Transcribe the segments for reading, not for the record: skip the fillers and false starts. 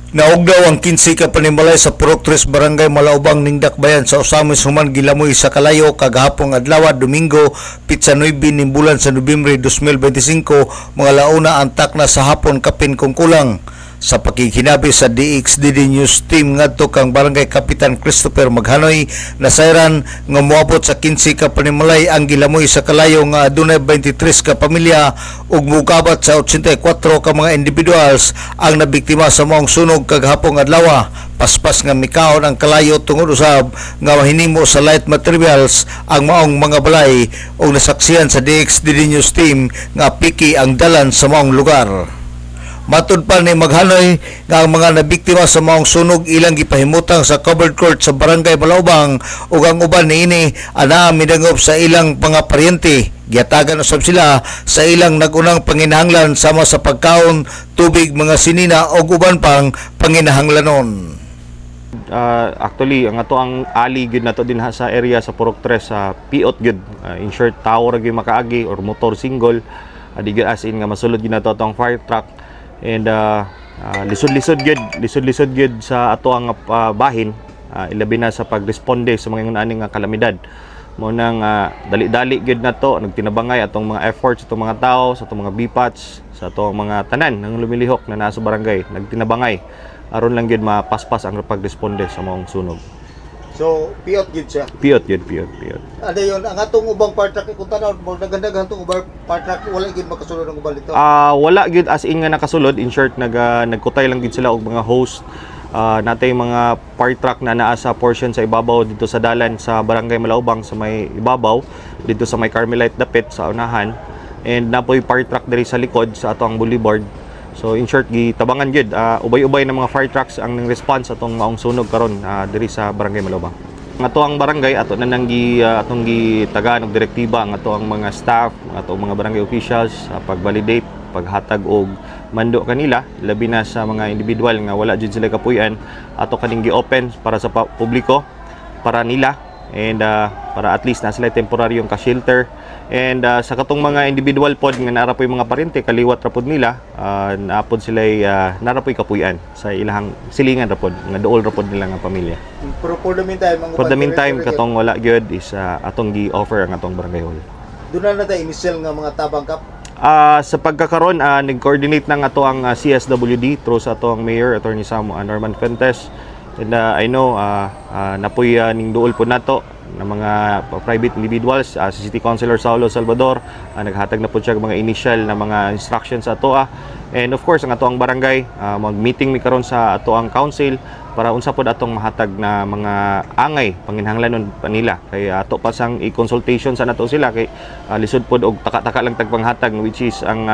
Naog daw ang 15 ka panimalay sa Purok 3 Barangay Malaubang ning Dakbayan sa Usamis human gilamoy sa kalayo kagahapon adlaw Domingo pitsa 9 ning bulan sa Nobyembre 2025 mga launa antak na sa hapon kapin kung kulang. Sa pakikinabi sa DXDD News Team ngadto kang Barangay Kapitan Christopher Maghanoy nasayran nga moabot sa 15 ka panimalay ang gilamoy sa kalayo nga adunay 23 ka pamilya ug mukabat sa 84 ka mga individuals ang nabiktima sa maong sunog kagahapon adlaw. Paspas nga mikaon ang kalayo tungod usab nga mahinimo sa light materials ang maong mga balay ug nasaksihan sa DXDD News Team nga piki ang dalan sa maong lugar. Matud pa ni Maghanoy nga ang mga nabiktima sa maong sunog ilang gipahimutang sa covered court sa Barangay Malaubang ug ang uban niini ana midangop sa ilang mga paryente. Giatagan usab sila sa ilang nagunang panginahanglan sama sa pagkaon, tubig, mga sinina ug uban pang panginahanglanon. Actually ang ato ang ali gid nato din sa area sa Purok 3 sa Piot gid in short tower gyud makaagi or motor single adi as in nga masulod gid nato atong fire truck. And lisod-lisod gid sa ato ang bahin ilabi na sa pagresponde sa mga aning kalamidad mo nang dali-dali gid nato nagtinabangay atong mga efforts atong mga tao sa atong mga BPATs sa atong mga tanan nang lumilihok na nasa barangay nagtinabangay aron lang gid mapaspas ang pagresponde sa maong sunog. So, Piot gid siya? Piot. Ano yun, ang atong ubang part track, kung tanaw, nagandang atong ubang part track, wala gid makasulod ng ubang dito? Wala gid as in nga nakasulod. In short, nagkutay lang gid sila og mga host. Natay mga part track na naa sa portion sa ibabaw dito sa dalan sa Barangay Malaubang sa may ibabaw, dito sa may Carmelite Dapit sa unahan. And napoy part track diri sa likod sa atong boulevard. So in short, gitabangan gid ubay-ubay na mga fire trucks ang nang response atong maong sunog karon diri sa Barangay Malaubang. Ang ato ang barangay ato na nang atong gitagaan og direktiba ang ato ang mga staff, ato mga barangay officials pag-validate, paghatag og mando kanila labi na sa mga individual nga wala jud sila kapuy-an ato kaning gi-open para sa publiko para nila and para at least na sila temporaryong ka-shelter. And sa katong mga individual pod nga nara poy mga parente kaliwat ra pod nila naapod sila nara poy kapuy-an sa ilahang silingan ra pod nga duol ra pod nila nga pamilya. Pero for the meantime katong wala gyud is atong gi-offer ang atong barangay hall. Doon na tayo initial nga mga tabang kap? Sa pagkakaroon nag-coordinate ng ato ang CSWD through sa atong Mayor Attorney Sam Norman Fuentes. And I know napoy ning duol po nato na mga private individuals si City Councilor Saulo Salvador naghatag na po siya mga initial na mga instructions sa ato and of course ang ato ang barangay mag-meeting mi karon sa ato ang council para unsa pod atong mahatag na mga angay panginahanglanon pa nila kay ato pa sang i-consultation sa nato sila kay lisod pod og taka-taka lang tagpanghatag which is ang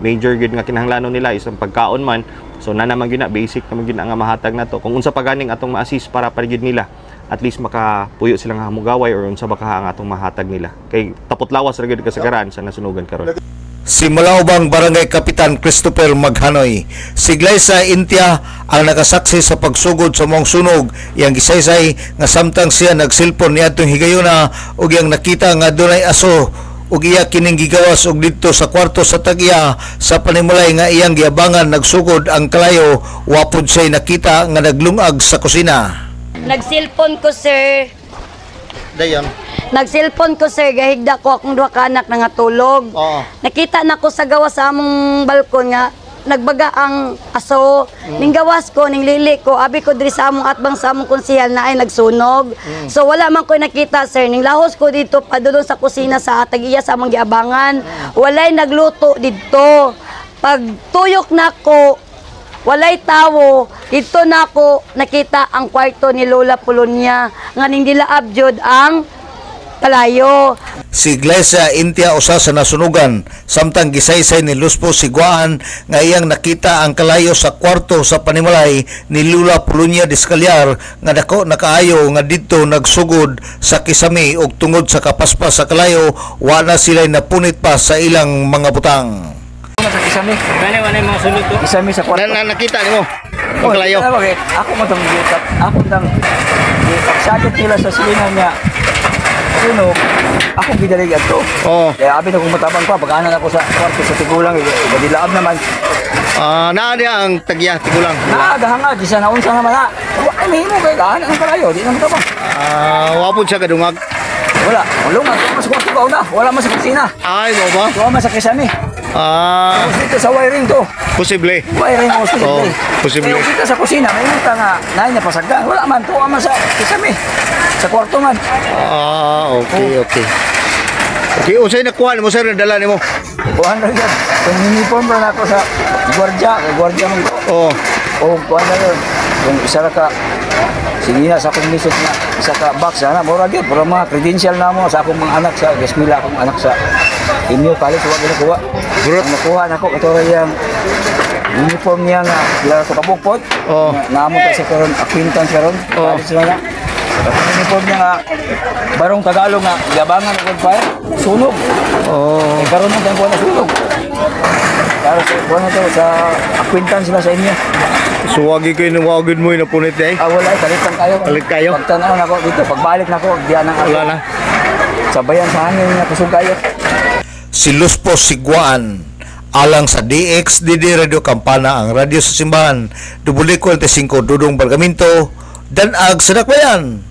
major gid nga kinahanglanon nila is ang pagkaon man. So na naman gyud na basic naman gyud nga mahatag nato kung unsa pa ganing atong ma-assist para paligid nila at least makapuyo sila nga hamugaway or unsa ba ka ang atong mahatag nila kay tapot lawas ra gyud kasagaran sa nasunugan karon. Si Malaubang Barangay Kapitan Christopher Maghanoy. Siglay sa Intia ang nakasaksi sa pagsugod sa maong sunog. Yang gisaysay nga samtang siya nagsilpon niadtong higayuna ug yang nakita nga dunay aso ug iya kining gigawas og didto sa kwarto sa tag-iya sa panimulay nga iyang giabangan nagsugod ang kalayo wapod say nakita nga naglungag sa kusina. Nagsilpon ko sir. Dayon. Nagsilpon ko sir, gahigda ko akong duha ka anak na nga tulog. Nakita na ko sa gawas sa among balkon nga nagbaga ang aso. Ning gawas ko, ning lili ko, abi ko diri sa among atbang sa among konsehal na ay nagsunog. So wala man ko nakita sir, ning lahos ko dito padulong sa kusina sa tag-iya sa among giabangan. Walay nagluto didto. Pag tuyok na ko, walay tawo, dito na ako nakita ang kwarto ni Lola Polonia nga ning dilaab jud ang kalayo. Si Iglesia Intia usa sa nasunugan samtang gisaysay ni Luspo Siguaan nga iyang nakita ang kalayo sa kwarto sa panimulay ni Lola Polonia Discalyar nga dako nakaayo nga didto nagsugod sa kisami ug tungod sa kapaspas sa kalayo wa na sila napunit pa sa ilang mga butang. Sa kisami. Wala mga sulod to. Kisami sa kwarto. Nakita nimo ang kalayo. Ako mo tong gikat. Ako tang sakit nila sa silingan niya. Sunog, ako gidalig ato. Kaya abi na kung matabang pa, pag-anan ako sa kwarto sa tigulang, dilaab naman. Naa niya ang tagya tigulang. Naagahanga, di sa naunsa naman na. Ay, may mo kay gaan, ang kalayo, di naman ka ba? Wapon siya kadungag. Wala, malungan, wala mas kwarto ka una, wala mas sa kusina. Ay, mo ba? Wala mas sa kisame. Dito sa wiring to. Posible. Wiring mo dito. Oh, posible. Pero dito sa kusina, may mga nga, nahin na pasagdan. Wala man, tuwa man sa kisame. Sa kwarto man. Okay. Okay, usay nakuha mo sir, nadala nimo. Kuhan na yan. Kung uniform na ako sa gwardiya mong ko. O, kuhan na yun. Kung isa na ka, sige na sa akong message na, isa ka box na, mura yun. Pura mga credential na mo sa akong mga anak sa Gasmila, akong anak sa inyo, college, huwag nakuha. Ang nakuha na ko, ito rin yung uniform niya nga, kila ko kabukpot. Naamot sa karon, acquaintance karon, college na na. Ang uniform niya nga, barong Tagalog nga, gabangan ng gunfire, sunog. Karon ng tempo na sunog. Para sa kuha na to, sa acquaintance na sa inyo. So wagi kayo nang wagin mo yung napunit eh? Wala, kalitan kayo. Kalit kayo? Pagtanaw na ako dito, pagbalik na ako, diyan ang Wala na. sabayan sa hangin na kusog kayo. Si Luspos Siguan alang sa DXDD Radio Campana, ang radyo sa simbahan. Dubuli 45 Dudong Bargamento, Danag sa Dakbayan.